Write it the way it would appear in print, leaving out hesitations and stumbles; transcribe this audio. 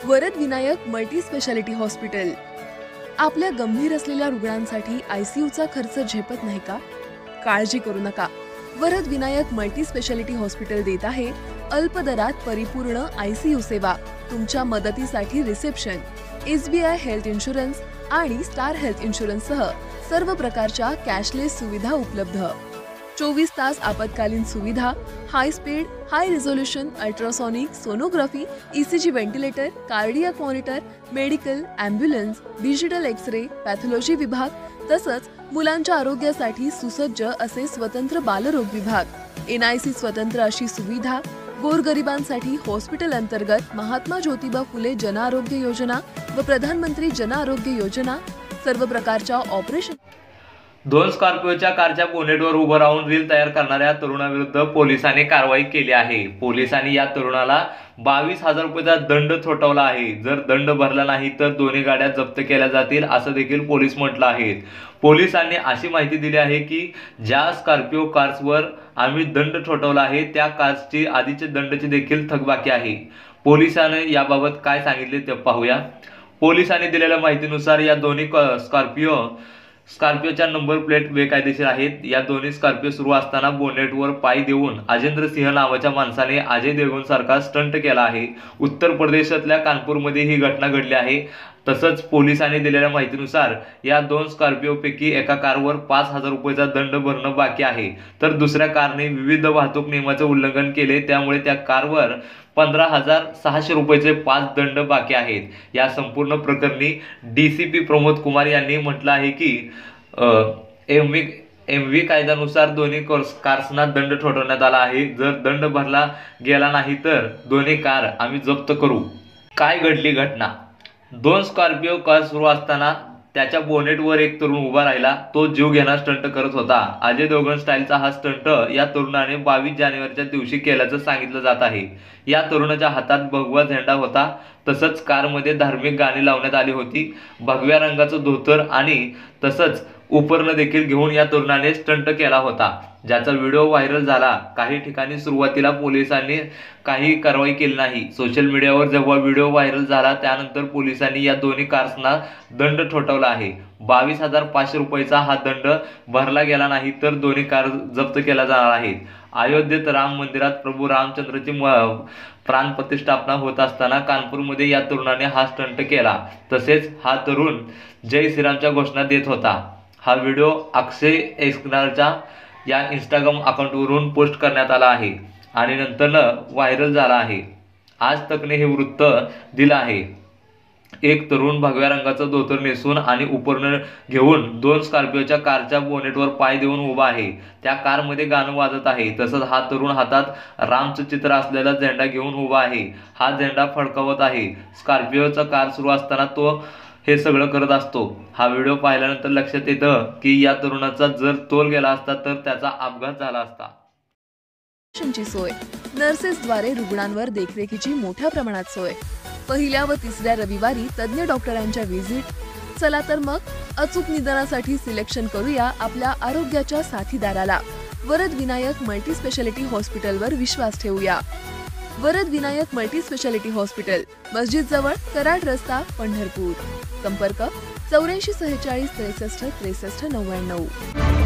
Varad Vinayak multi speciality hospital. आपल्या गंभीर असलेल्या रुग्णांसाठी आयसीयूचा खर्च झेपत नाही का? काळजी करू नका। Varad Vinayak multi speciality hospital देत आहे अल्प दरात परिपूर्ण आयसीयू सेवा। तुमच्या मदतीसाठी रिसेप्शन, एसबीआय हेल्थ इन्शुरन्स आणि स्टार हेल्थ इन्शुरन्स सह सर्व प्रकारच्या कॅशलेस सुविधा उपलब्ध। 24 तास आपत्कालीन सुविधा, high speed, high resolution ultrasonic sonography, ECG ventilator, cardiac monitor, medical, ambulance, digital X-ray, pathology विभाग, तसंच मुलांच्या आरोग्यासाठी सुसज्ज असे स्वतंत्र बालरोग विभाग, एनआयसी स्वतंत्र अशी सुविधा, गोरगरिबांसाठी हॉस्पिटल अंतर्गत महात्मा ज्योतिबा फुले जन आरोग्य योजना व प्रधानमंत्री जन आरोग्य योजना, सर्व प्रकारच्या ऑपरेशन। 2 स्कॉर्पिओच्या कारच्या बोनेटवर उभं राहून रील तयार करणाऱ्या तरुणाविरुद्ध पोलिसांनी कारवाई केली आहे। पोलिसांनी या तरुणाला 22,000 रुपयाचा दंड ठोठावला आहे। जर दंड भरला नाही तर दोन्ही गाड्या जप्त केल्या जातील असं देखील पोलीस म्हटलं आहे। पोलिसांनी अशी माहिती दिली आहे की ज्या स्कॉर्पिओ कार्सवर आम्ही दंड ठोठावला आहे त्या कार्सची आधीचे दंडाची देखील थकबाकी आहे। पोलिसांनी याबाबत काय सांगितले ते पाहूया। पोलिसांनी दिलेल्या माहितीनुसार या दोन्ही स्कॉर्पिओच्या नंबर प्लेट बेकायदेशीर आहेत। या दोन्ही स्कॉर्पिओ सुरू असताना बोनेटवर पाय देऊन अजेंद्र सिंह नावाच्या माणसाने अजय देवगण सारखा स्टंट केला आहे। उत्तर प्रदेशातल्या कानपूरमध्ये ही घटना घडली आहे। तसंच पोलिसांनी दिलेल्या माहितीनुसार या 2 स्कॉर्पिओपैकी एका कारवर 5,000 रुपयाचा दंड भरणं बाकी आहे, तर दुसऱ्या कारने विविध वाहतूक नियमाचे उल्लंघन केले, त्यामुळे त्या कारवर 15,600 रुपयाचे 5 दंड बाकी आहेत। या संपूर्ण प्रकरणी डीसीपी प्रमोद कुमार यांनी म्हटलं आहे की एमव्ही कायद्यानुसार दोन्ही कार्सना दंड ठोठावण्यात आला आहे। जर दंड भरला गेला नाही तर दोन्ही कार आम्ही जप्त करू। काय घडली घटना? 2 स्कॉर्पिओ कार सुरू असताना त्याच्या बोनेटवर एक तरुण उभा राहिला। तो जीव घेणा स्टंट करत होता। अजय देवगण स्टाईलचा हा स्टंट या तरुणाने 22 जानेवारीच्या दिवशी केल्याचं सांगितलं जात आहे। या तरुणाच्या हातात भगवा झेंडा होता। तसंच कारमध्ये धार्मिक गाणी लावण्यात आली होती। भगव्या रंगाचं धोतर आणि तसंच उपकरण देखील घेऊन या तरुणाने स्टंट केला होता, ज्याचा व्हिडिओ व्हायरल झाला। काही ठिकाणी सुरुवातीला पोलिसांनी काही कारवाई केली नाही। सोशल मीडियावर जेव्हा व्हिडिओ व्हायरल झाला त्यानंतर पोलिसांनी या दोन्ही कार्सना दंड ठोठावला आहे। 22,500 रुपयाचा हा दंड भरला गेला नाही तर दोन्ही कार जप्त केल्या जाणार आहेत। अयोध्येत राम मंदिरात प्रभू रामचंद्राची प्राण प्रतिष्ठापना होत असताना कानपूरमध्ये या तरुणाने हा स्टंट केला। तसेच हा तरुण जय श्रीरामच्या घोषणा देत होता। हा व्हिडिओ अक्षय एस्कनारच्या या इंस्टाग्राम अकाउंटवरून पोस्ट करण्यात आला आहे आणि नंतर व्हायरल झाला आहे। आज तकने हे वृत्त दिलं आहे। एक तरुण भगव्या रंगाचं धोतर नेसून आणि उपकरण घेऊन 2 स्कॉर्पिओच्या कारच्या बोनेटवर पाय देऊन उभा आहे। त्या कारमध्ये गाणं वाजत आहे। तसंच हा तरुण हातात रामचं चित्र असलेला झेंडा घेऊन उभा आहे। हा झेंडा फडकावत आहे। स्कॉर्पिओचा कार सुरू असताना तो हे सगळं करत असतो। हा व्हिडिओ पाहिल्यानंतर लक्षात येतं की या तरुणाचा जर तोल गेला असता तर त्याचा अपघात झाला असता। सोय, नर्सेसद्वारे रुग्णांवर देखरेखीची मोठ्या प्रमाणात सोय, पहिल्या व तिसऱ्या रविवारी तज्ञ डॉक्टरांच्या व्हिजिट। चला तर मग अचूक निदानासाठी सिलेक्शन करूया आपल्या आरोग्याच्या साथीदाराला। वरद विनायक मल्टी स्पेशालिटी हॉस्पिटलवर विश्वास ठेवूया। Varad Vinayak multi speciality hospital, मस्जिद जवळ, कराड रस्ता, पंढरपूर। संपर्क 84 46 63 63 99।